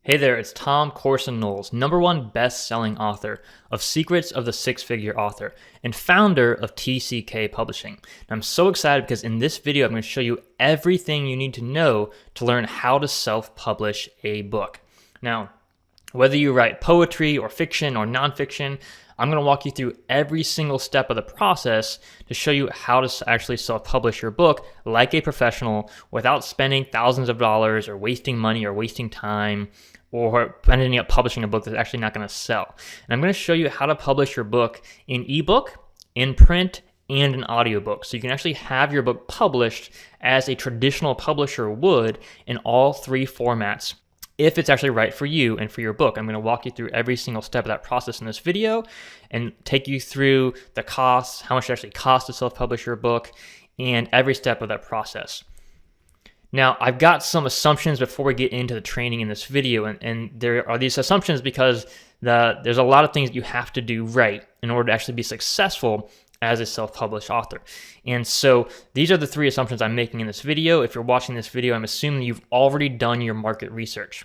Hey there, it's Tom Corson-Knowles, #1 best-selling author of Secrets of the Six-Figure Author and founder of TCK Publishing. And I'm so excited because in this video, I'm going to show you everything you need to know to learn how to self-publish a book. Now, whether you write poetry or fiction or nonfiction, I'm going to walk you through every single step of the process to show you how to actually self-publish your book like a professional without spending thousands of dollars or wasting money or wasting time or ending up publishing a book that's actually not going to sell. And I'm going to show you how to publish your book in ebook, in print, and an audiobook. So you can actually have your book published as a traditional publisher would in all three formats, if it's actually right for you and for your book. I'm going to walk you through every single step of that process in this video and take you through the costs, how much it actually costs to self-publish your book, and every step of that process. Now, I've got some assumptions before we get into the training in this video, and there are these assumptions because there's a lot of things you have to do right in order to actually be successful as a self-published author. And so these are the three assumptions I'm making in this video. If you're watching this video, I'm assuming you've already done your market research.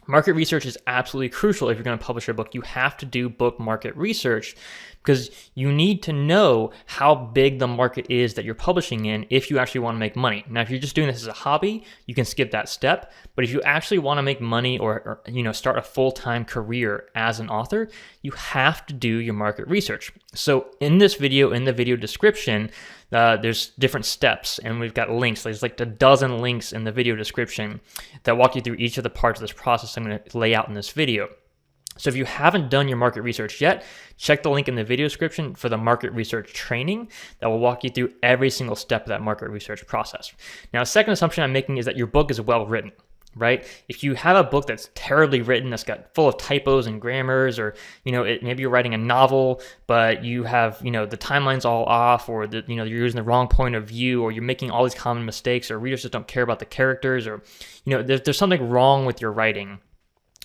Market research is absolutely crucial if you're going to publish a book. You have to do book market research because you need to know how big the market is that you're publishing in if you actually want to make money. Now, if you're just doing this as a hobby, you can skip that step. But if you actually want to make money or start a full-time career as an author, you have to do your market research. So in this video, in the video description, there's different steps, and we've got links. There's like a dozen links in the video description that walk you through each of the parts of this process I'm going to lay out in this video. So if you haven't done your market research yet, check the link in the video description for the market research training that will walk you through every single step of that market research process. Now, a second assumption I'm making is that your book is well written, right? If you have a book that's terribly written, that's got full of typos and grammars, or maybe you're writing a novel, but you have the timeline's all off, or you're using the wrong point of view, or you're making all these common mistakes, or readers just don't care about the characters, or there's something wrong with your writing.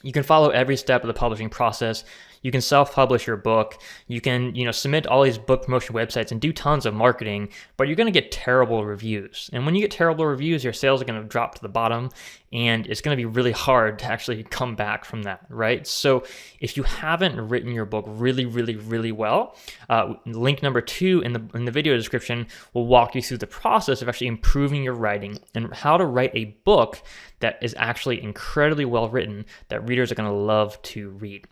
You can follow every step of the publishing process. You can self-publish your book. You can, submit all these book promotion websites and do tons of marketing, but you're going to get terrible reviews. And when you get terrible reviews, your sales are going to drop to the bottom, and it's going to be really hard to actually come back from that, right? So if you haven't written your book really, really, really well, link number 2 in the video description will walk you through the process of actually improving your writing and how to write a book that is actually incredibly well written that readers are going to love to read.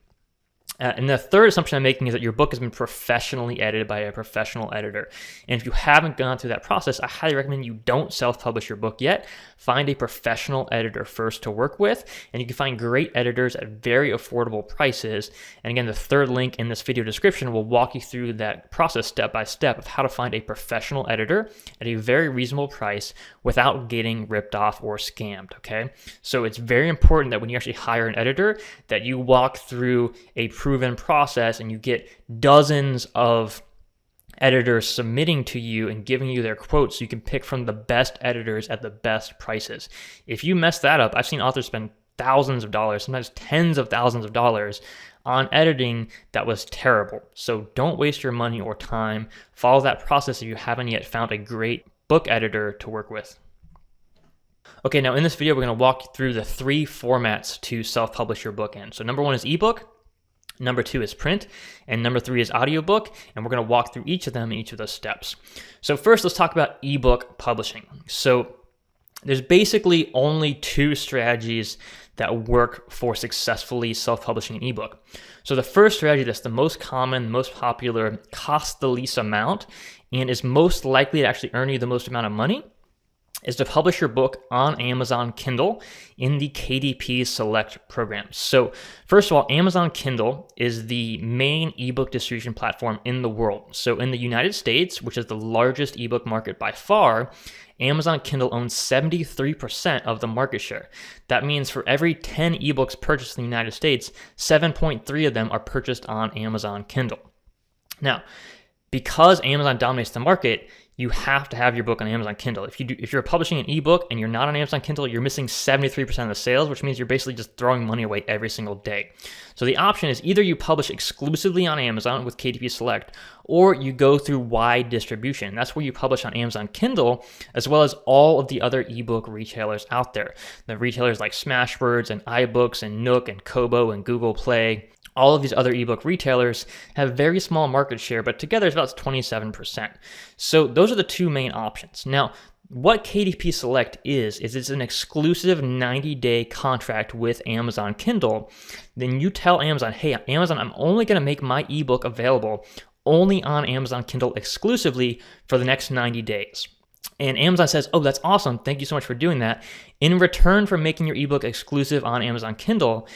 And the third assumption I'm making is that your book has been professionally edited by a professional editor. And if you haven't gone through that process, I highly recommend you don't self-publish your book yet. Find a professional editor first to work with, and you can find great editors at very affordable prices. And again, the third link in this video description will walk you through that process step by step of how to find a professional editor at a very reasonable price without getting ripped off or scammed, okay? So it's very important that when you actually hire an editor, that you walk through a proven process and you get dozens of editors submitting to you and giving you their quotes so you can pick from the best editors at the best prices. If you mess that up, I've seen authors spend thousands of dollars, sometimes tens of thousands of dollars on editing that was terrible. So don't waste your money or time. Follow that process if you haven't yet found a great book editor to work with. Okay, now in this video, we're going to walk through the 3 formats to self-publish your book in. So number 1 is ebook. Number 2 is print, and number 3 is audiobook, and we're going to walk through each of them in each of those steps. So first, let's talk about ebook publishing. So there's basically only 2 strategies that work for successfully self-publishing an ebook. So the first strategy that's the most common, most popular, costs the least amount, and is most likely to actually earn you the most amount of money is to publish your book on Amazon Kindle in the KDP Select program. So first of all, Amazon Kindle is the main ebook distribution platform in the world. So in the United States, which is the largest ebook market by far, Amazon Kindle owns 73% of the market share. That means for every 10 ebooks purchased in the United States, 7.3 of them are purchased on Amazon Kindle. Now, because Amazon dominates the market, you have to have your book on Amazon Kindle. If you're publishing an ebook and you're not on Amazon Kindle, you're missing 73% of the sales, which means you're basically just throwing money away every single day. So the option is either you publish exclusively on Amazon with KDP Select, or you go through wide distribution. That's where you publish on Amazon Kindle, as well as all of the other ebook retailers out there. The retailers like Smashwords and iBooks and Nook and Kobo and Google Play. All of these other ebook retailers have very small market share, but together it's about 27%. So those are the two main options. Now, what KDP Select is it's an exclusive 90-day contract with Amazon Kindle. Then you tell Amazon, hey, Amazon, I'm only going to make my ebook available only on Amazon Kindle exclusively for the next 90 days. And Amazon says, oh, that's awesome. Thank you so much for doing that. In return for making your ebook exclusive on Amazon Kindle,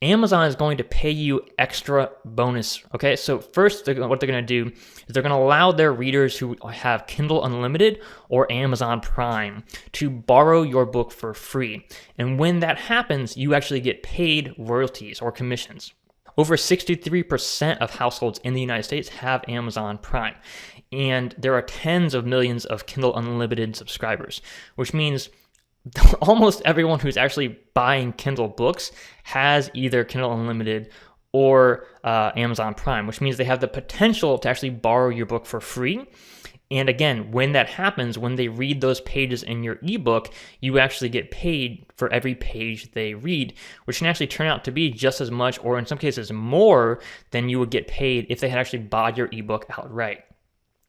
Amazon is going to pay you extra bonus. Okay, so first, what they're going to do is they're going to allow their readers who have Kindle Unlimited or Amazon Prime to borrow your book for free. And when that happens, you actually get paid royalties or commissions. Over 63% of households in the United States have Amazon Prime. And there are tens of millions of Kindle Unlimited subscribers, which means almost everyone who's actually buying Kindle books has either Kindle Unlimited or Amazon Prime, which means they have the potential to actually borrow your book for free. And again, when that happens, when they read those pages in your ebook, you actually get paid for every page they read, which can actually turn out to be just as much, or in some cases more, than you would get paid if they had actually bought your ebook outright.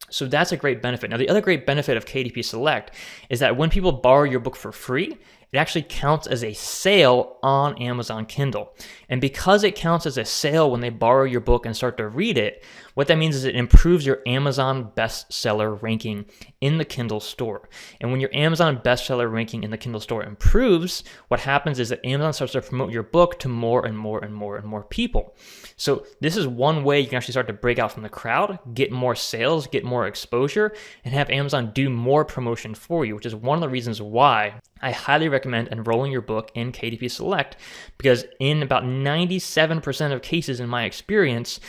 So that's a great benefit. Now, the other great benefit of KDP Select is that when people borrow your book for free, it actually counts as a sale on Amazon Kindle. And because it counts as a sale when they borrow your book and start to read it, what that means is it improves your Amazon bestseller ranking in the Kindle store. And when your Amazon bestseller ranking in the Kindle store improves, what happens is that Amazon starts to promote your book to more and more and more and more people. So this is one way you can actually start to break out from the crowd, get more sales, get more exposure, and have Amazon do more promotion for you, which is one of the reasons why I highly recommend enrolling your book in KDP Select, because in about 97% of cases in my experience,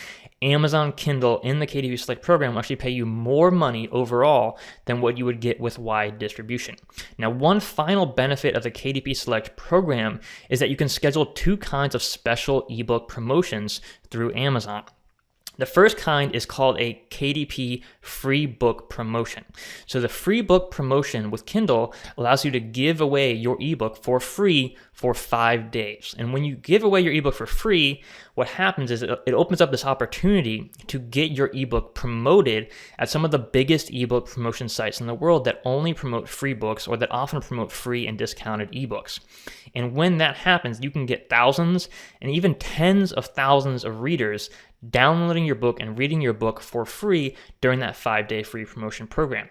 Amazon Kindle in the KDP Select program will actually pay you more money overall than what you would get with wide distribution. Now, one final benefit of the KDP Select program is that you can schedule two kinds of special ebook promotions through Amazon. The first kind is called a KDP free book promotion. So the free book promotion with Kindle allows you to give away your ebook for free for 5 days. And when you give away your ebook for free, what happens is it opens up this opportunity to get your ebook promoted at some of the biggest ebook promotion sites in the world that only promote free books, or that often promote free and discounted ebooks. And when that happens, you can get thousands and even tens of thousands of readers downloading your book and reading your book for free during that 5-day free promotion program.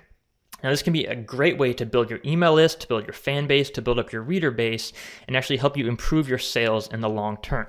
Now, this can be a great way to build your email list, to build your fan base, to build up your reader base, and actually help you improve your sales in the long term.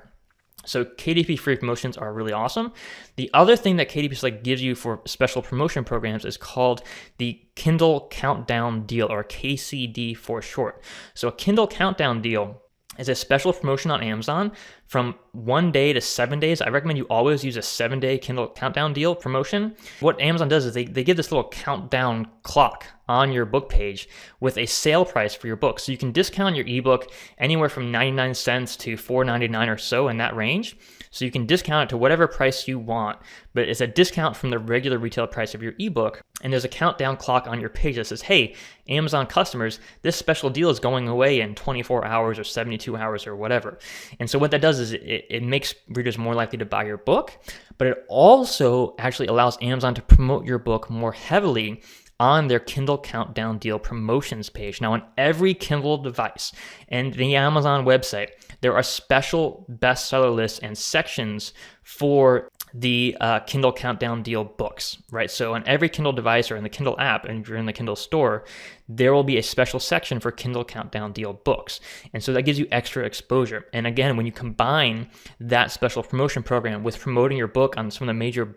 So KDP free promotions are really awesome. The other thing that KDP Select gives you for special promotion programs is called the Kindle Countdown Deal, or KCD for short. So a Kindle Countdown Deal is a special promotion on Amazon from 1 day to 7 days. I recommend you always use a 7-day Kindle Countdown Deal promotion. What Amazon does is they give this little countdown clock on your book page with a sale price for your book. So you can discount your ebook anywhere from 99 cents to $4.99 or so, in that range. So you can discount it to whatever price you want, but it's a discount from the regular retail price of your ebook. And there's a countdown clock on your page that says, hey, Amazon customers, this special deal is going away in 24 hours or 72 hours or whatever. And so what that does is it makes readers more likely to buy your book, but it also actually allows Amazon to promote your book more heavily on their Kindle Countdown Deal promotions page. Now, on every Kindle device and the Amazon website, there are special bestseller lists and sections for the Kindle Countdown Deal books, right? So on every Kindle device, or in the Kindle app, and if you're in the Kindle store, there will be a special section for Kindle Countdown Deal books. And so that gives you extra exposure. And again, when you combine that special promotion program with promoting your book on some of the major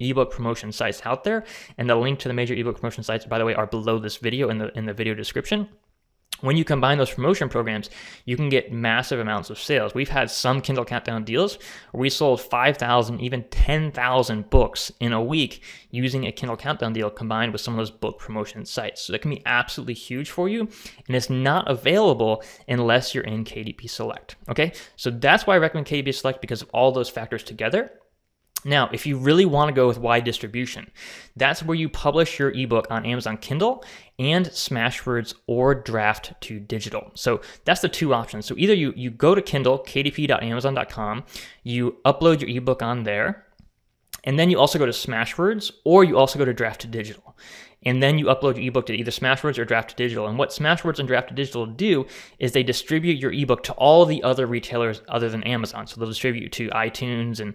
ebook promotion sites out there, and the link to the major ebook promotion sites, by the way, are below this video in the video description, When you combine those promotion programs, you can get massive amounts of sales. We've had some Kindle Countdown deals where we sold 5,000, even 10,000 books in a week using a Kindle Countdown deal combined with some of those book promotion sites. So that can be absolutely huge for you, and it's not available unless you're in KDP Select, okay? So that's why I recommend KDP Select, because of all those factors together. Now, if you really want to go with wide distribution, that's where you publish your ebook on Amazon Kindle and Smashwords or Draft to Digital. So that's the two options. So either you go to Kindle, kdp.amazon.com, you upload your ebook on there, and then you also go to Smashwords, or you also go to Draft to Digital. And then you upload your ebook to either Smashwords or Draft to Digital. And what Smashwords and Draft to Digital do is they distribute your ebook to all the other retailers other than Amazon. So they'll distribute to iTunes and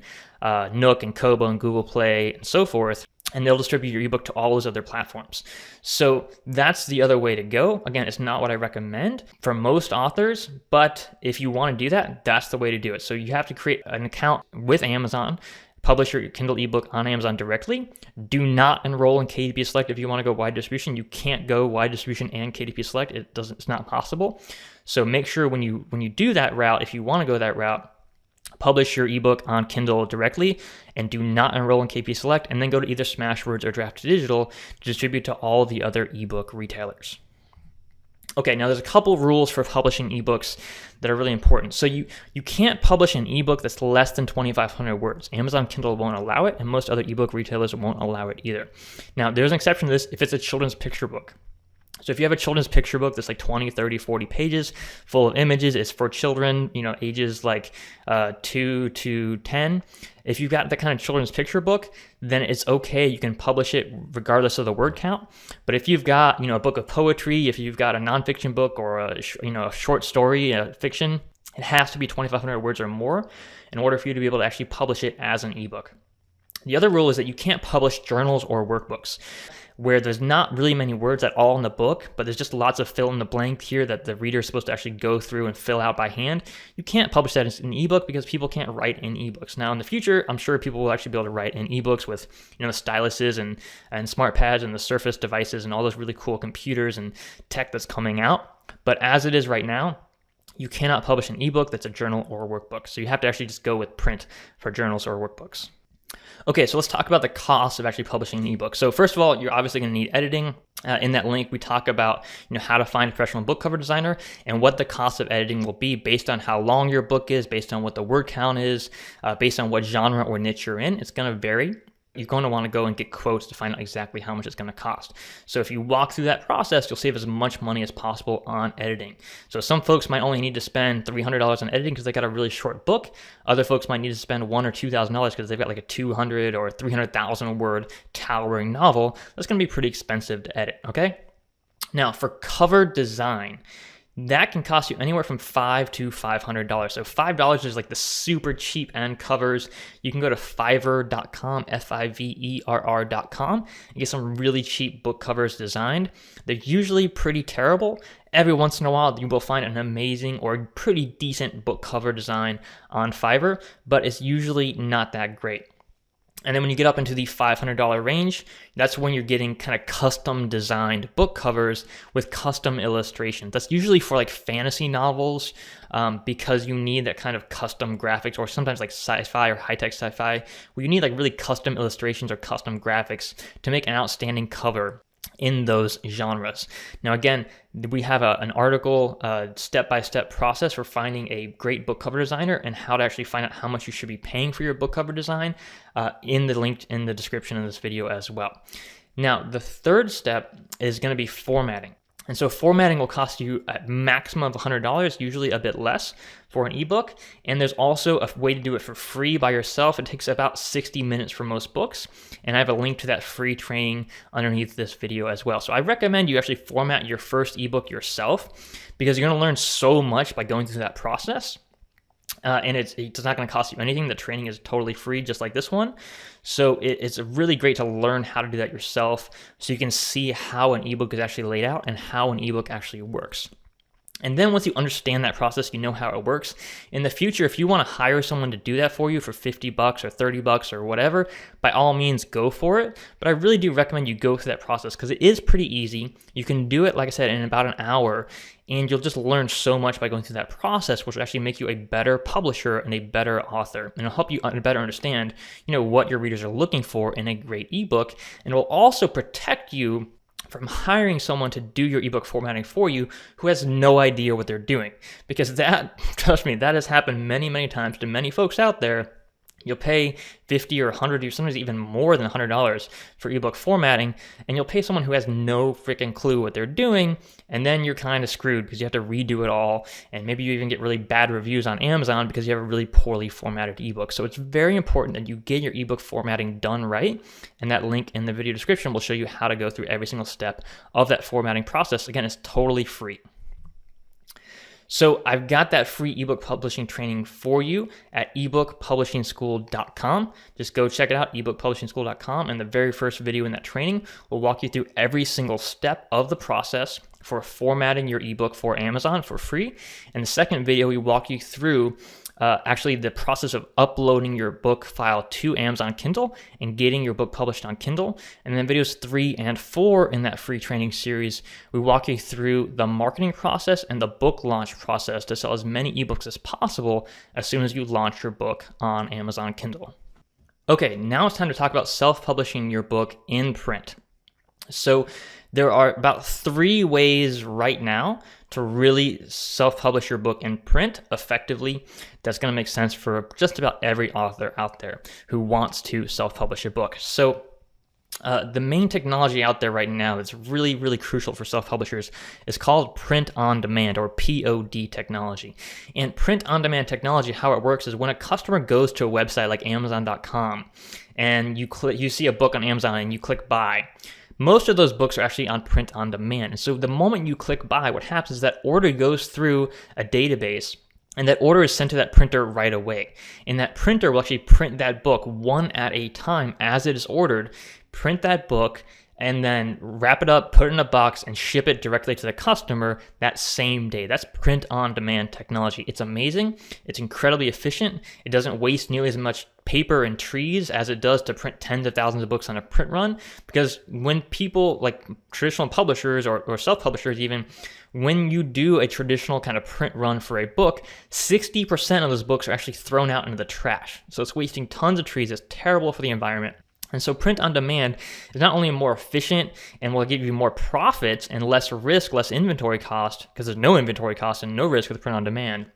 Nook and Kobo and Google Play and so forth. And they'll distribute your ebook to all those other platforms. So that's the other way to go. Again, it's not what I recommend for most authors, but if you want to do that, that's the way to do it. So you have to create an account with Amazon, publish your Kindle ebook on Amazon directly. Do not enroll in KDP Select if you want to go wide distribution. You can't go wide distribution and KDP Select. It's not possible. So make sure when you do that route, if you want to go that route, publish your ebook on Kindle directly and do not enroll in KDP Select, and then go to either Smashwords or Draft to Digital to distribute to all the other ebook retailers. Okay, now there's a couple rules for publishing ebooks that are really important. So you can't publish an ebook that's less than 2,500 words. Amazon Kindle won't allow it, and most other ebook retailers won't allow it either. Now, there's an exception to this if it's a children's picture book. So if you have a children's picture book that's like 20, 30, 40 pages full of images, it's for children, ages like 2 to 10. If you've got that kind of children's picture book, then it's okay. You can publish it regardless of the word count. But if you've got, a book of poetry, if you've got a nonfiction book or a short story, fiction, it has to be 2,500 words or more in order for you to be able to actually publish it as an ebook. The other rule is that you can't publish journals or workbooks where there's not really many words at all in the book, but there's just lots of fill in the blank here that the reader is supposed to actually go through and fill out by hand. You can't publish that as an ebook because people can't write in ebooks. Now in the future, I'm sure people will actually be able to write in ebooks with styluses and smart pads and the Surface devices and all those really cool computers and tech that's coming out. But as it is right now, you cannot publish an ebook that's a journal or a workbook. So you have to actually just go with print for journals or workbooks. Okay, so let's talk about the cost of actually publishing an ebook. So first of all, you're obviously going to need editing. In that link, we talk about how to find a professional book cover designer and what the cost of editing will be based on how long your book is, based on what the word count is, based on what genre or niche you're in. It's going to vary. You're going to want to go and get quotes to find out exactly how much it's going to cost. So if you walk through that process, you'll save as much money as possible on editing. So some folks might only need to spend $300 on editing because they got a really short book. Other folks might need to spend $1,000 or $2,000 because they've got like a 200 or 300,000 word towering novel. That's going to be pretty expensive to edit, okay? Now for cover design, that can cost you anywhere from $500 to $500. So $5 is like the super cheap end covers. You can go to Fiverr.com, Fiverr.com, and get some really cheap book covers designed. They're usually pretty terrible. Every once in a while, you will find an amazing or pretty decent book cover design on Fiverr, but it's usually not that great. And then when you get up into the $500 range, that's when you're getting kind of custom designed book covers with custom illustrations. That's usually for like fantasy novels because you need that kind of custom graphics, or sometimes like sci-fi or high-tech sci-fi, where you need like really custom illustrations or custom graphics to make an outstanding cover in those genres. Now again, we have an article, step-by-step process for finding a great book cover designer and how to actually find out how much you should be paying for your book cover design in the link in the description of this video as well. Now the third step is going to be formatting. And so formatting will cost you a maximum of $100, usually a bit less for an ebook. And there's also a way to do it for free by yourself. It takes about 60 minutes for most books. And I have a link to that free training underneath this video as well. So I recommend you actually format your first ebook yourself because you're going to learn so much by going through that process. And it's not going to cost you anything. The training is totally free, just like this one. So it's really great to learn how to do that yourself so you can see how an ebook is actually laid out and how an ebook actually works. And then once you understand that process, you know how it works. In the future, if you want to hire someone to do that for you for $50 or $30 or whatever, by all means, go for it. But I really do recommend you go through that process because it is pretty easy. You can do it, like I said, in about an hour, and you'll just learn so much by going through that process, which will actually make you a better publisher and a better author. And it'll help you better understand, what your readers are looking for in a great ebook. And it will also protect you from hiring someone to do your ebook formatting for you who has no idea what they're doing. Because that, trust me, that has happened many, many times to many folks out there. You'll pay $50 or $100 or sometimes even more than $100 for ebook formatting, and you'll pay someone who has no freaking clue what they're doing, and then you're kind of screwed because you have to redo it all, and maybe you even get really bad reviews on Amazon because you have a really poorly formatted ebook. So it's very important that you get your ebook formatting done right, and that link in the video description will show you how to go through every single step of that formatting process. Again, it's totally free. So I've got that free ebook publishing training for you at ebookpublishingschool.com. Just go check it out, ebookpublishingschool.com. And the very first video in that training will walk you through every single step of the process for formatting your ebook for Amazon for free. And the second video, we walk you through actually the process of uploading your book file to Amazon Kindle and getting your book published on Kindle. And then videos 3 and 4 in that free training series, we walk you through the marketing process and the book launch process to sell as many ebooks as possible as soon as you launch your book on Amazon Kindle. Okay, now it's time to talk about self-publishing your book in print. So there are about 3 ways right now to really self-publish your book in print effectively. That's going to make sense for just about every author out there who wants to self-publish a book. So the main technology out there right now that's really, really crucial for self-publishers is called print-on-demand, or POD technology. And print-on-demand technology, how it works is when a customer goes to a website like Amazon.com and you see a book on Amazon and you click buy, most of those books are actually on print on demand. And so the moment you click buy, what happens is that order goes through a database, and that order is sent to that printer right away. And that printer will actually print that book one at a time as it is ordered, print that book, and then wrap it up, put it in a box, and ship it directly to the customer that same day. That's print-on-demand technology. It's amazing. It's incredibly efficient. It doesn't waste nearly as much paper and trees as it does to print tens of thousands of books on a print run, because when people, like traditional publishers or self-publishers even, when you do a traditional kind of print run for a book, 60% of those books are actually thrown out into the trash. So it's wasting tons of trees. It's terrible for the environment. And so print on demand is not only more efficient and will give you more profits and less risk, less inventory cost, because there's no inventory cost and no risk with print on demand.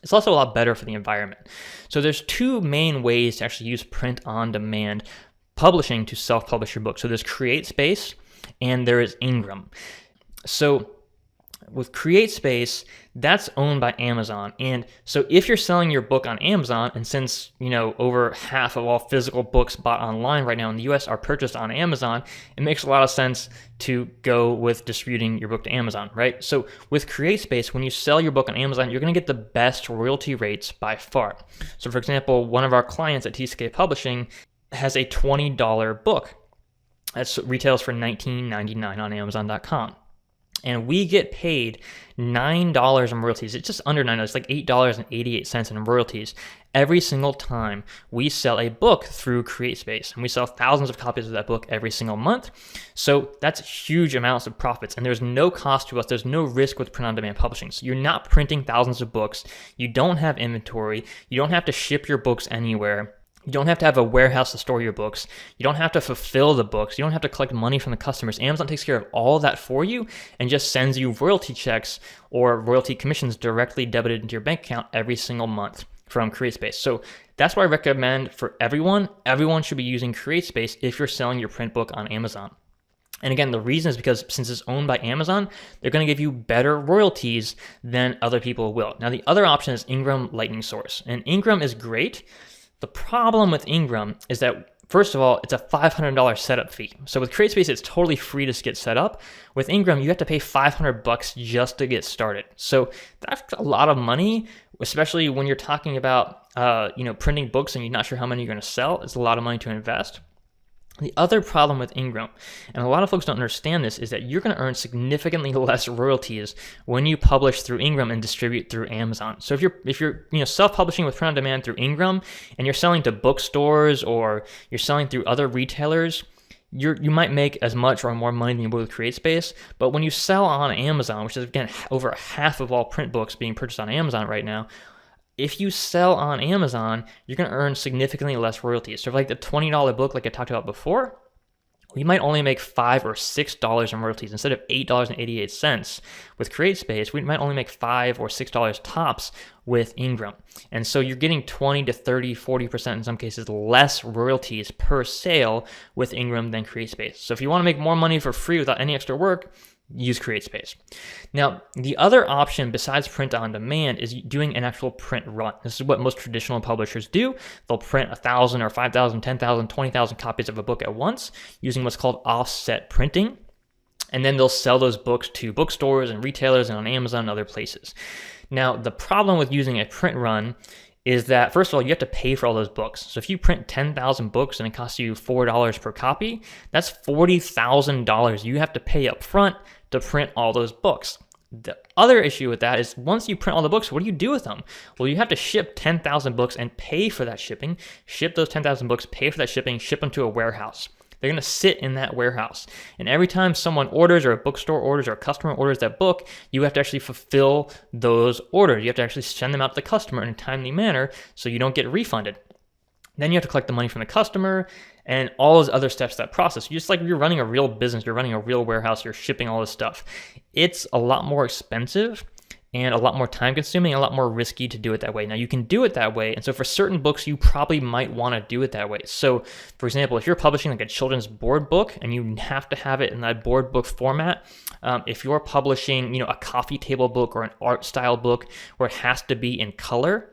It's also a lot better for the environment. So there's 2 main ways to actually use print on demand publishing to self-publish your book. So there's CreateSpace and there is Ingram. So with CreateSpace, that's owned by Amazon. And so if you're selling your book on Amazon, and since, over half of all physical books bought online right now in the US are purchased on Amazon, it makes a lot of sense to go with distributing your book to Amazon, right? So with CreateSpace, when you sell your book on Amazon, you're going to get the best royalty rates by far. So for example, one of our clients at TCK Publishing has a $20 book that retails for $19.99 on Amazon.com. And we get paid $9 in royalties. It's just under $9. It's like $8.88 in royalties every single time we sell a book through CreateSpace. And we sell thousands of copies of that book every single month. So that's huge amounts of profits. And there's no cost to us. There's no risk with print-on-demand publishing. So you're not printing thousands of books. You don't have inventory. You don't have to ship your books anywhere. You don't have to have a warehouse to store your books. You don't have to fulfill the books. You don't have to collect money from the customers. Amazon takes care of all that for you and just sends you royalty checks or royalty commissions directly debited into your bank account every single month from CreateSpace. So that's what I recommend for everyone. Everyone should be using CreateSpace if you're selling your print book on Amazon. And again, the reason is because since it's owned by Amazon, they're going to give you better royalties than other people will. Now, the other option is Ingram Lightning Source. And Ingram is great. The problem with Ingram is that, first of all, it's a $500 setup fee. So with CreateSpace, it's totally free to get set up. With Ingram, you have to pay $500 just to get started. So that's a lot of money, especially when you're talking about printing books and you're not sure how many you're going to sell. It's a lot of money to invest. The other problem with Ingram, and a lot of folks don't understand this, is that you're going to earn significantly less royalties when you publish through Ingram and distribute through Amazon. So if you're self-publishing with print on demand through Ingram and you're selling to bookstores or you're selling through other retailers, you might make as much or more money than you would with CreateSpace. But when you sell on Amazon, which is again over half of all print books being purchased on Amazon right now, if you sell on Amazon, you're going to earn significantly less royalties. So for like the $20 book like I talked about before, you might only make $5 or $6 in royalties. Instead of $8.88 with CreateSpace, we might only make $5 or $6 tops with Ingram. And so you're getting 20 to 30, 40% in some cases less royalties per sale with Ingram than CreateSpace. So if you want to make more money for free without any extra work, use CreateSpace. Now, the other option besides print on demand is doing an actual print run. This is what most traditional publishers do. They'll print 1,000 or 5,000, 10,000, 20,000 copies of a book at once using what's called offset printing. And then they'll sell those books to bookstores and retailers and on Amazon and other places. Now, the problem with using a print run is that, first of all, you have to pay for all those books. So if you print 10,000 books and it costs you $4 per copy, that's $40,000 you have to pay up front to print all those books. The other issue with that is once you print all the books, what do you do with them? Well, you have to ship 10,000 books and pay for that shipping, ship those 10,000 books, pay for that shipping, ship them to a warehouse. They're going to sit in that warehouse. And every time someone orders or a bookstore orders or a customer orders that book, you have to actually fulfill those orders. You have to actually send them out to the customer in a timely manner so you don't get refunded. Then you have to collect the money from the customer and all those other steps of that process. Just like you're running a real business, you're running a real warehouse, you're shipping all this stuff. It's a lot more expensive and a lot more time consuming, a lot more risky to do it that way. Now you can do it that way. And so for certain books, you probably might want to do it that way. So for example, if you're publishing like a children's board book and you have to have it in that board book format, if you're publishing, a coffee table book or an art style book where it has to be in color,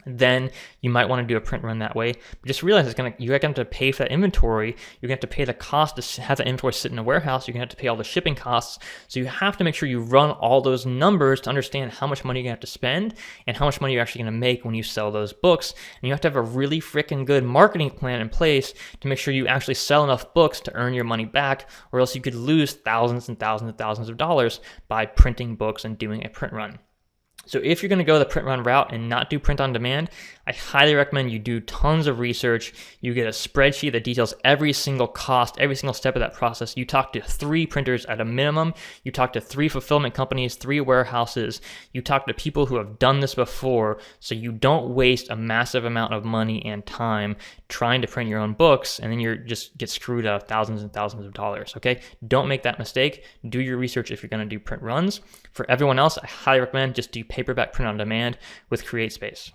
then you might want to do a print run that way. But just realize you're going to have to pay for that inventory. You're going to have to pay the cost to have that inventory sit in a warehouse. You're going to have to pay all the shipping costs. So you have to make sure you run all those numbers to understand how much money you're going to have to spend and how much money you're actually going to make when you sell those books. And you have to have a really freaking good marketing plan in place to make sure you actually sell enough books to earn your money back, or else you could lose thousands and thousands and thousands of dollars by printing books and doing a print run. So if you're going to go the print run route and not do print on demand, I highly recommend you do tons of research. You get a spreadsheet that details every single cost, every single step of that process. You talk to 3 printers at a minimum. You talk to 3 fulfillment companies, 3 warehouses. You talk to people who have done this before, so you don't waste a massive amount of money and time trying to print your own books, and then you just get screwed out of thousands and thousands of dollars, okay? Don't make that mistake. Do your research if you're going to do print runs. For everyone else, I highly recommend just do paperback print on demand with CreateSpace.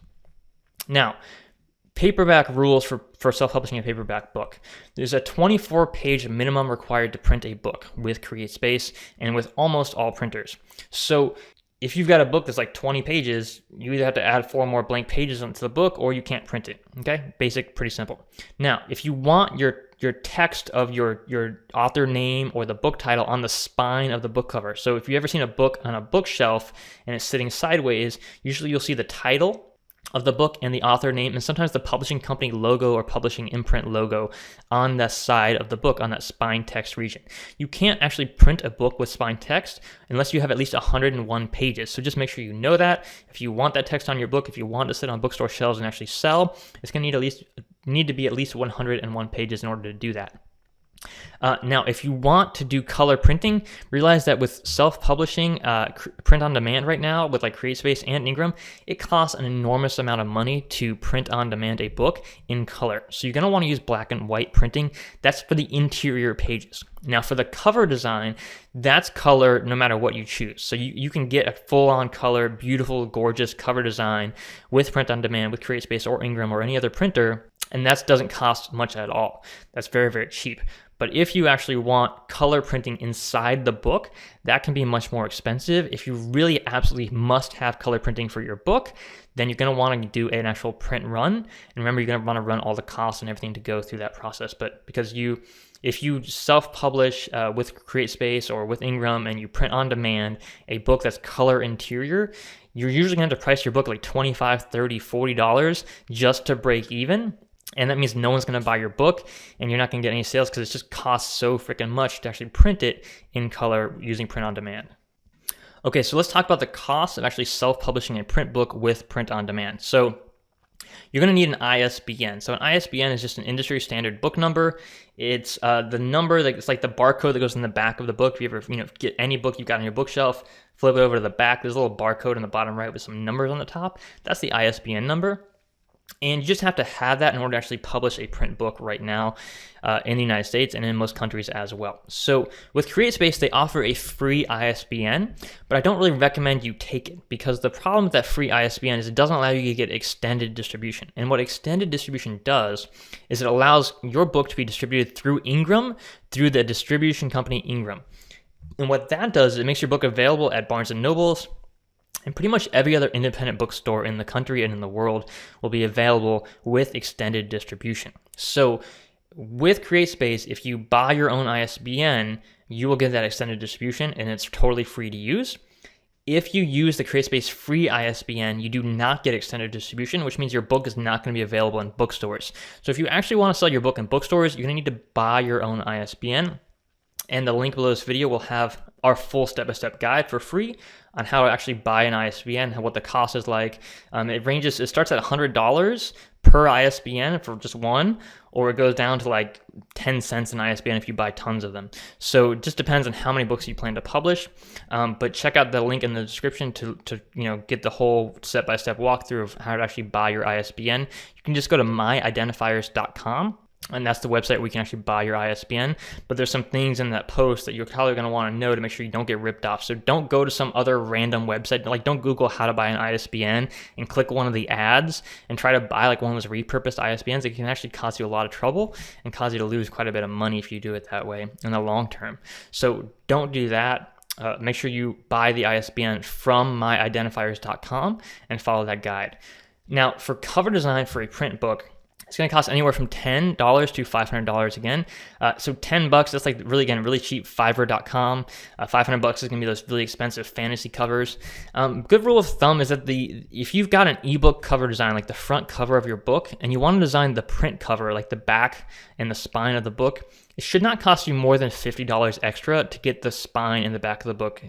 Now, paperback rules for self-publishing a paperback book. There's a 24-page minimum required to print a book with CreateSpace and with almost all printers. So if you've got a book that's like 20 pages, you either have to add 4 more blank pages onto the book or you can't print it, okay? Basic, pretty simple. Now, if you want your text of your author name or the book title on the spine of the book cover. So if you've ever seen a book on a bookshelf and it's sitting sideways, usually you'll see the title of the book and the author name, and sometimes the publishing company logo or publishing imprint logo on the side of the book on that spine text region. You can't actually print a book with spine text unless you have at least 101 pages. So just make sure you know that. If you want that text on your book, if you want to sit on bookstore shelves and actually sell, it's going to need to be at least 101 pages in order to do that. Now, if you want to do color printing, realize that with self-publishing print on demand right now with like CreateSpace and Ingram, it costs an enormous amount of money to print on demand a book in color. So you're going to want to use black and white printing. That's for the interior pages. Now, for the cover design, that's color no matter what you choose. So you can get a full-on color, beautiful, gorgeous cover design with print on demand with CreateSpace or Ingram or any other printer, and that doesn't cost much at all. That's very, very cheap. But if you actually want color printing inside the book, that can be much more expensive. If you really absolutely must have color printing for your book, then you're going to want to do an actual print run. And remember, you're going to want to run all the costs and everything to go through that process. But because if you self-publish with CreateSpace or with Ingram and you print on demand a book that's color interior, you're usually going to have to price your book like $25, $30, $40 just to break even. And that means no one's going to buy your book, and you're not going to get any sales because it just costs so freaking much to actually print it in color using print on demand. Okay, so let's talk about the cost of actually self-publishing a print book with print on demand. So you're going to need an ISBN. So an ISBN is just an industry standard book number. It's the number that it's like the barcode that goes in the back of the book. If you ever get any book you've got on your bookshelf, flip it over to the back. There's a little barcode in the bottom right with some numbers on the top. That's the ISBN number. And you just have to have that in order to actually publish a print book right now in the United States and in most countries as well. So with CreateSpace, they offer a free ISBN, but I don't really recommend you take it because the problem with that free ISBN is it doesn't allow you to get extended distribution. And what extended distribution does is it allows your book to be distributed through Ingram, through the distribution company Ingram. And what that does is it makes your book available at Barnes & Noble's, and pretty much every other independent bookstore in the country and in the world will be available with extended distribution. So with CreateSpace, if you buy your own ISBN, you will get that extended distribution and it's totally free to use. If you use the CreateSpace free ISBN, you do not get extended distribution, which means your book is not going to be available in bookstores. So if you actually want to sell your book in bookstores, you're going to need to buy your own ISBN. And the link below this video will have our full step-by-step guide for free on how to actually buy an ISBN, what the cost is like. It starts at $100 per ISBN for just one, or it goes down to like 10 cents an ISBN if you buy tons of them. So it just depends on how many books you plan to publish. But check out the link in the description to get the whole step-by-step walkthrough of how to actually buy your ISBN. You can just go to myidentifiers.com. And that's the website where you can actually buy your ISBN. But there's some things in that post that you're probably going to want to know to make sure you don't get ripped off. So don't go to some other random website. Like, don't Google how to buy an ISBN and click one of the ads and try to buy like one of those repurposed ISBNs. It can actually cause you a lot of trouble and cause you to lose quite a bit of money if you do it that way in the long term. So don't do that. Make sure you buy the ISBN from myidentifiers.com and follow that guide. Now, for cover design for a print book, it's going to cost anywhere from $10 to $500 again. So $10, that's like really cheap, Fiverr.com. $500 is going to be those really expensive fantasy covers. Good rule of thumb is that if you've got an ebook cover design, like the front cover of your book, and you want to design the print cover, like the back and the spine of the book, it should not cost you more than $50 extra to get the spine and the back of the book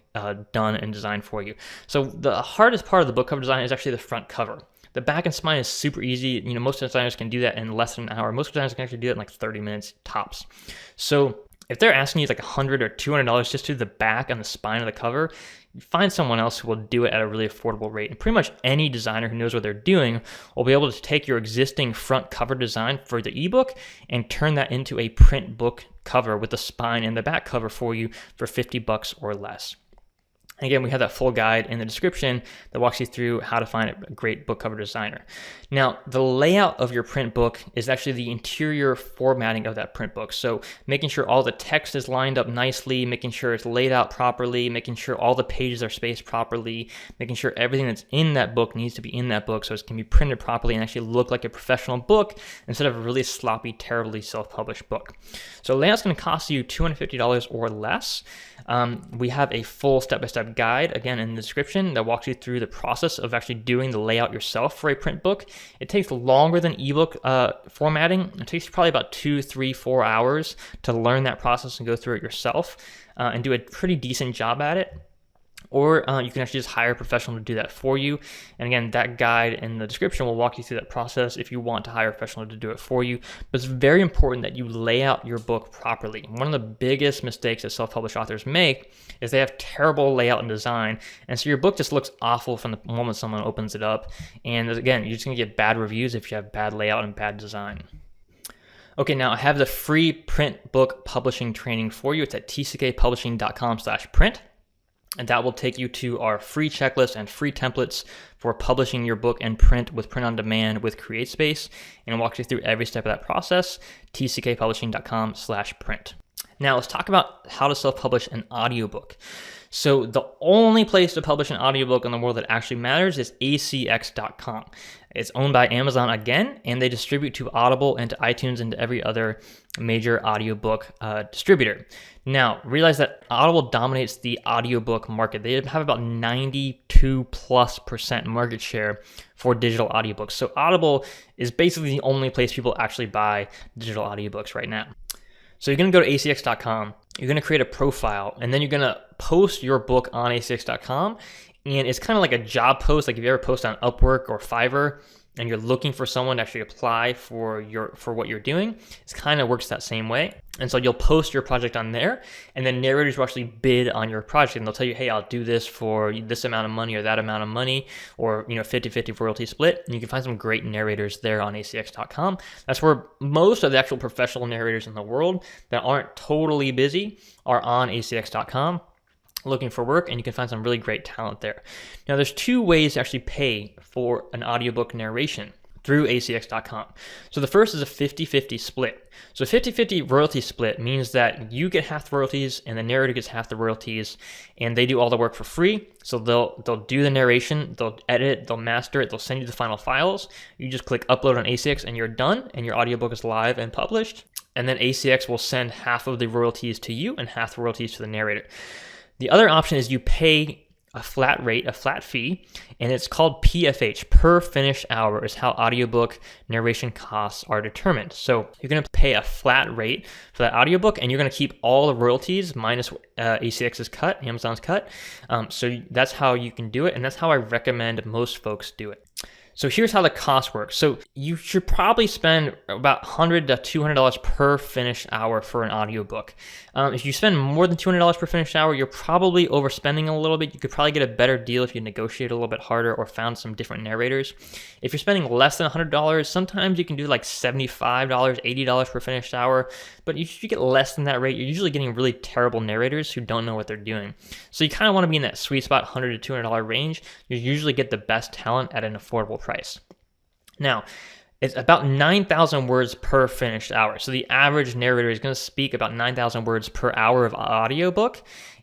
done and designed for you. So the hardest part of the book cover design is actually the front cover. The back and spine is super easy. Most designers can do that in less than an hour. Most designers can actually do it in like 30 minutes tops. So if they're asking you like $100 or $200 just to do the back and the spine of the cover, find someone else who will do it at a really affordable rate. And pretty much any designer who knows what they're doing will be able to take your existing front cover design for the ebook and turn that into a print book cover with the spine and the back cover for you for $50 or less. Again, we have that full guide in the description that walks you through how to find a great book cover designer. Now, the layout of your print book is actually the interior formatting of that print book. So making sure all the text is lined up nicely, making sure it's laid out properly, making sure all the pages are spaced properly, making sure everything that's in that book needs to be in that book so it can be printed properly and actually look like a professional book instead of a really sloppy, terribly self-published book. So layout's going to cost you $250 or less. We have a full step-by-step guide, again, in the description that walks you through the process of actually doing the layout yourself for a print book. It takes longer than ebook formatting. It takes probably about 2, 3, 4 hours to learn that process and go through it yourself and do a pretty decent job at it. Or you can actually just hire a professional to do that for you. And again, that guide in the description will walk you through that process if you want to hire a professional to do it for you. But it's very important that you lay out your book properly. One of the biggest mistakes that self-published authors make is they have terrible layout and design. And so your book just looks awful from the moment someone opens it up. And again, you're just going to get bad reviews if you have bad layout and bad design. Okay, now I have the free print book publishing training for you. It's at tckpublishing.com/print. And that will take you to our free checklist and free templates for publishing your book in print with print on demand with CreateSpace, and it walks you through every step of that process, tckpublishing.com/print. Now let's talk about how to self-publish an audiobook. So the only place to publish an audiobook in the world that actually matters is acx.com. It's owned by Amazon again, and they distribute to Audible and to iTunes and to every other major audiobook distributor. Now, realize that Audible dominates the audiobook market. They have about 92+% market share for digital audiobooks. So Audible is basically the only place people actually buy digital audiobooks right now. So you're going to go to acx.com, you're going to create a profile, and then you're going to post your book on acx.com. And it's kind of like a job post. Like if you ever post on Upwork or Fiverr and you're looking for someone to actually apply for what you're doing, it kind of works that same way. And so you'll post your project on there, and then narrators will actually bid on your project, and they'll tell you, hey, I'll do this for this amount of money or that amount of money, or 50-50 royalty split. And you can find some great narrators there on acx.com. That's where most of the actual professional narrators in the world that aren't totally busy are on acx.com. Looking for work, and you can find some really great talent there. Now, there's two ways to actually pay for an audiobook narration through acx.com. So the first is a 50-50 split. So a 50-50 royalty split means that you get half the royalties and the narrator gets half the royalties, and they do all the work for free. So they'll do the narration, they'll edit it, they'll master it, they'll send you the final files. You just click upload on acx and you're done, and your audiobook is live and published. And then acx will send half of the royalties to you and half the royalties to the narrator. The other option is you pay a flat rate, a flat fee, and it's called PFH, per finished hour, is how audiobook narration costs are determined. So you're going to pay a flat rate for that audiobook, and you're going to keep all the royalties minus acx's cut, Amazon's cut. So that's how you can do it, and that's how I recommend most folks do it. So here's how the cost works. So you should probably spend about $100 to $200 per finished hour for an audiobook. If you spend more than $200 per finished hour, you're probably overspending a little bit. You could probably get a better deal if you negotiate a little bit harder or found some different narrators. If you're spending less than $100, sometimes you can do like $75, $80 per finished hour, but if you get less than that rate, you're usually getting really terrible narrators who don't know what they're doing. So you kind of want to be in that sweet spot, $100 to $200 range. You usually get the best talent at an affordable price. Now, it's about 9,000 words per finished hour. So the average narrator is going to speak about 9,000 words per hour of audiobook.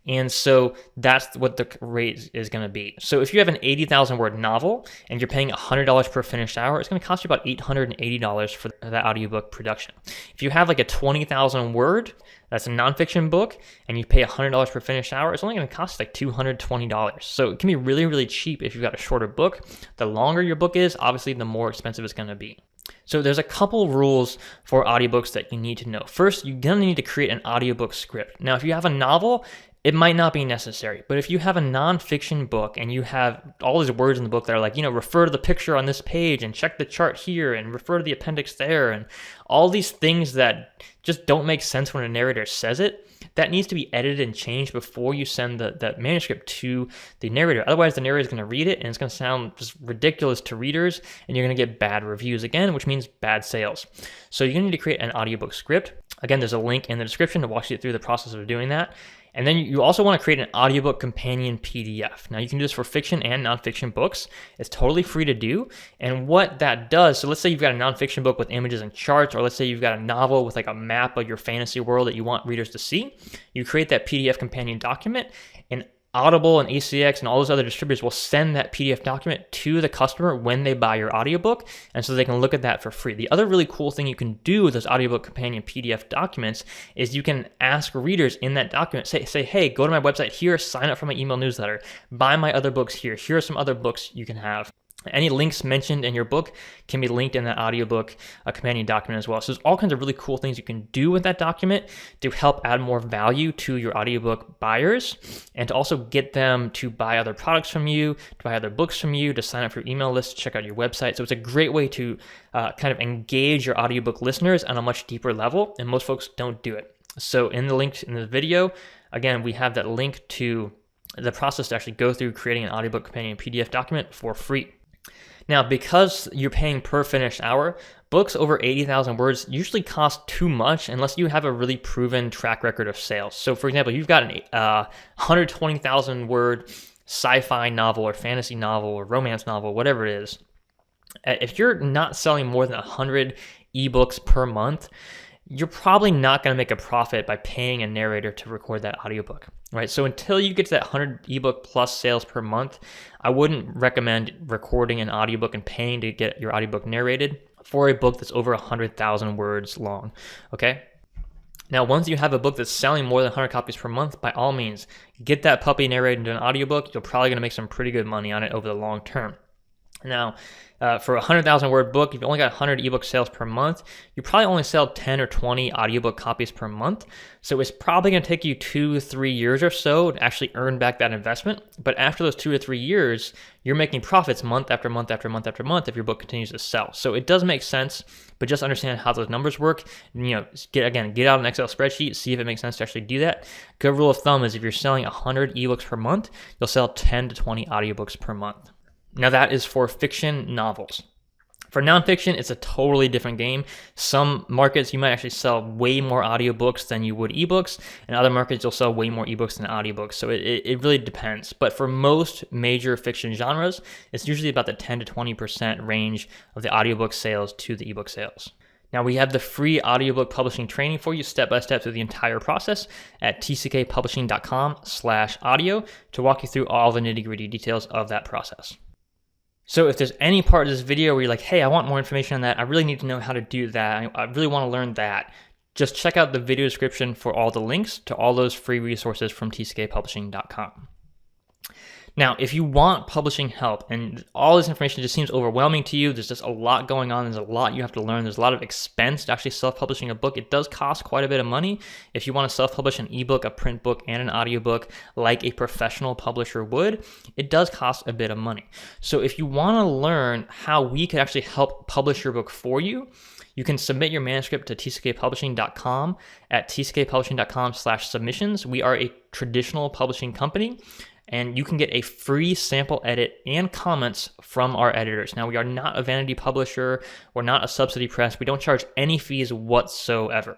And so that's what the rate is going to be. So if you have an 80,000 word novel and you're paying $100 per finished hour, it's going to cost you about $880 for that audiobook production. If you have like a 20,000 word, that's a nonfiction book, and you pay $100 per finished hour, it's only going to cost like $220. So it can be really, really cheap if you've got a shorter book. The longer your book is, obviously, the more expensive it's going to be. So there's a couple rules for audiobooks that you need to know. First, you're going to need to create an audiobook script. Now, if you have a novel, it might not be necessary, but if you have a nonfiction book and you have all these words in the book that are like, refer to the picture on this page and check the chart here and refer to the appendix there, and all these things that just don't make sense when a narrator says it, that needs to be edited and changed before you send the manuscript to the narrator. Otherwise, the narrator is going to read it and it's going to sound just ridiculous to readers, and you're going to get bad reviews again, which means bad sales. So you're going to need to create an audiobook script. Again, there's a link in the description to walk you through the process of doing that. And then you also want to create an audiobook companion PDF. Now you can do this for fiction and nonfiction books. It's totally free to do. And what that does, so let's say you've got a nonfiction book with images and charts, or let's say you've got a novel with like a map of your fantasy world that you want readers to see. You create that PDF companion document, and Audible and ACX and all those other distributors will send that PDF document to the customer when they buy your audiobook, and so they can look at that for free. The other really cool thing you can do with those audiobook companion PDF documents is you can ask readers in that document, say, hey, go to my website here, sign up for my email newsletter, buy my other books here. Here are some other books you can have. Any links mentioned in your book can be linked in that audiobook companion document as well. So there's all kinds of really cool things you can do with that document to help add more value to your audiobook buyers, and to also get them to buy other products from you, to buy other books from you, to sign up for your email list, to check out your website. So it's a great way to kind of engage your audiobook listeners on a much deeper level, and most folks don't do it. So in the link in the video, again, we have that link to the process to actually go through creating an audiobook companion PDF document for free. Now, because you're paying per finished hour, books over 80,000 words usually cost too much unless you have a really proven track record of sales. So for example, you've got an 120,000 word sci-fi novel or fantasy novel or romance novel, whatever it is. If you're not selling more than 100 ebooks per month, you're probably not going to make a profit by paying a narrator to record that audiobook, right? So until you get to that 100 ebook plus sales per month, I wouldn't recommend recording an audiobook and paying to get your audiobook narrated for a book that's over 100,000 words long, okay? Now, once you have a book that's selling more than 100 copies per month, by all means, get that puppy narrated into an audiobook. You're probably going to make some pretty good money on it over the long term. Now, for a 100,000 word book, if you only got 100 ebook sales per month, you probably only sell 10 or 20 audiobook copies per month. So it's probably going to take you 2 to 3 years or so to actually earn back that investment. But after those 2 to 3 years, you're making profits month after month after month after month if your book continues to sell. So it does make sense, but just understand how those numbers work. Get out an Excel spreadsheet, see if it makes sense to actually do that. Good rule of thumb is if you're selling 100 ebooks per month, you'll sell 10 to 20 audiobooks per month. Now that is for fiction novels. For nonfiction, it's a totally different game. Some markets, you might actually sell way more audiobooks than you would ebooks. In other markets, you'll sell way more ebooks than audiobooks. So it really depends. But for most major fiction genres, it's usually about the 10 to 20% range of the audiobook sales to the ebook sales. Now we have the free audiobook publishing training for you step-by-step through the entire process at tckpublishing.com/audio to walk you through all the nitty-gritty details of that process. So if there's any part of this video where you're like, hey, I want more information on that, I really need to know how to do that, I really want to learn that, just check out the video description for all the links to all those free resources from tckpublishing.com. Now, if you want publishing help and all this information just seems overwhelming to you, there's just a lot going on, there's a lot you have to learn, there's a lot of expense to actually self-publishing a book. It does cost quite a bit of money if you want to self-publish an ebook, a print book, and an audiobook like a professional publisher would. It does cost a bit of money. So if you want to learn how we could actually help publish your book for you, you can submit your manuscript to tckpublishing.com at tckpublishing.com/submissions. We are a traditional publishing company, and you can get a free sample edit and comments from our editors. Now, we are not a vanity publisher. We're not a subsidy press. We don't charge any fees whatsoever.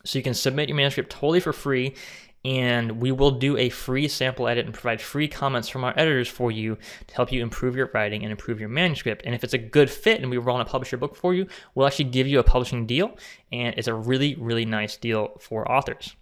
So you can submit your manuscript totally for free, and we will do a free sample edit and provide free comments from our editors for you to help you improve your writing and improve your manuscript. And if it's a good fit and we want to publish your book for you, we'll actually give you a publishing deal, and it's a really, really nice deal for authors.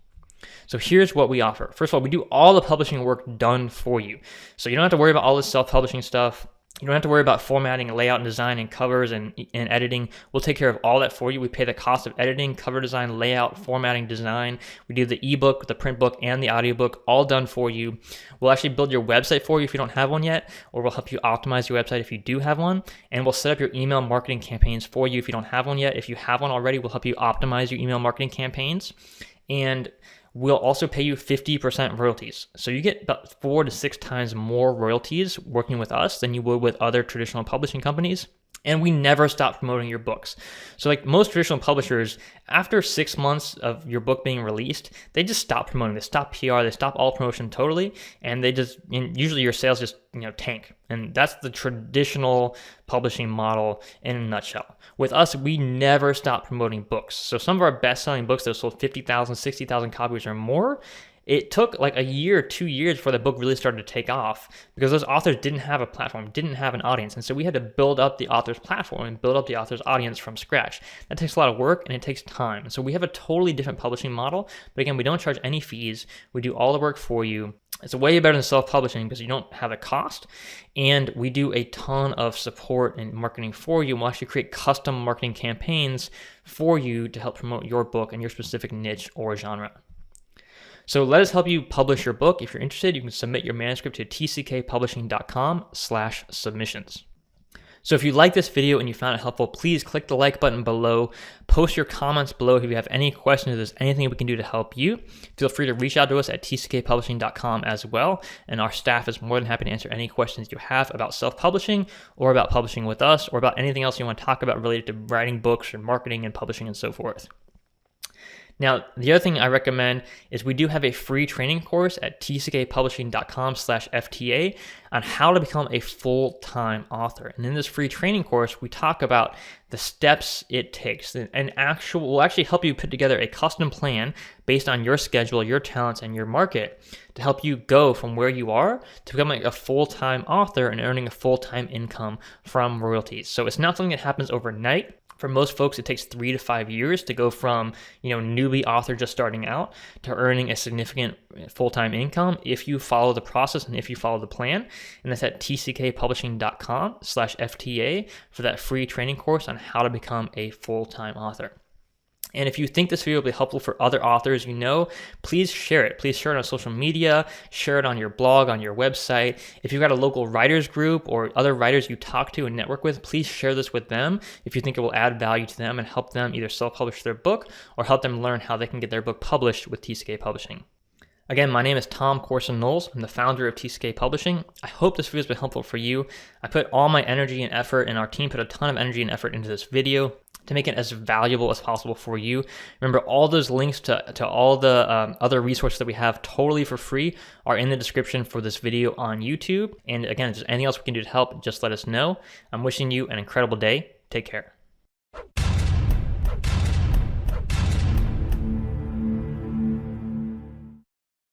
So here's what we offer. First of all, we do all the publishing work done for you. So you don't have to worry about all this self-publishing stuff. You don't have to worry about formatting, layout, and design, and covers, and editing. We'll take care of all that for you. We pay the cost of editing, cover design, layout, formatting, design. We do the ebook, the print book, and the audiobook, all done for you. We'll actually build your website for you if you don't have one yet, or we'll help you optimize your website if you do have one. And we'll set up your email marketing campaigns for you if you don't have one yet. If you have one already, we'll help you optimize your email marketing campaigns. And we'll also pay you 50% royalties. So you get about 4 to 6 times more royalties working with us than you would with other traditional publishing companies. And we never stop promoting your books. So like most traditional publishers, after 6 months of your book being released, they just stop promoting. They stop PR, they stop all promotion totally, and usually your sales just tank. And that's the traditional publishing model in a nutshell. With us, we never stop promoting books. So some of our best-selling books that have sold 50,000, 60,000 copies or more, it took like a year, 2 years before the book really started to take off because those authors didn't have a platform, didn't have an audience. And so we had to build up the author's platform and build up the author's audience from scratch. That takes a lot of work and it takes time. So we have a totally different publishing model. But again, we don't charge any fees. We do all the work for you. It's way better than self-publishing because you don't have a cost. And we do a ton of support and marketing for you. We'll actually create custom marketing campaigns for you to help promote your book and your specific niche or genre. So let us help you publish your book. If you're interested, you can submit your manuscript to tckpublishing.com/submissions. So if you like this video and you found it helpful, please click the like button below, post your comments below if you have any questions, if there's anything we can do to help you. Feel free to reach out to us at tckpublishing.com as well, and our staff is more than happy to answer any questions you have about self-publishing or about publishing with us or about anything else you want to talk about related to writing books or marketing and publishing and so forth. Now, the other thing I recommend is we do have a free training course at tckpublishing.com/FTA on how to become a full-time author. And in this free training course, we talk about the steps it takes. We'll actually help you put together a custom plan based on your schedule, your talents, and your market to help you go from where you are to becoming a full-time author and earning a full-time income from royalties. So it's not something that happens overnight. For most folks, it takes 3 to 5 years to go from, newbie author just starting out to earning a significant full-time income if you follow the process and if you follow the plan. And that's at tckpublishing.com/FTA for that free training course on how to become a full-time author. And if you think this video will be helpful for other authors please share it. Please share it on social media, share it on your blog, on your website. If you've got a local writers group or other writers you talk to and network with, please share this with them if you think it will add value to them and help them either self-publish their book or help them learn how they can get their book published with TCK Publishing. Again, my name is Tom Corson-Knowles. I'm the founder of TCK Publishing. I hope this video has been helpful for you. I put all my energy and effort, and our team put a ton of energy and effort into this video to make it as valuable as possible for you. Remember, all those links to all the other resources that we have totally for free are in the description for this video on YouTube. And again, if there's anything else we can do to help, just let us know. I'm wishing you an incredible day. Take care.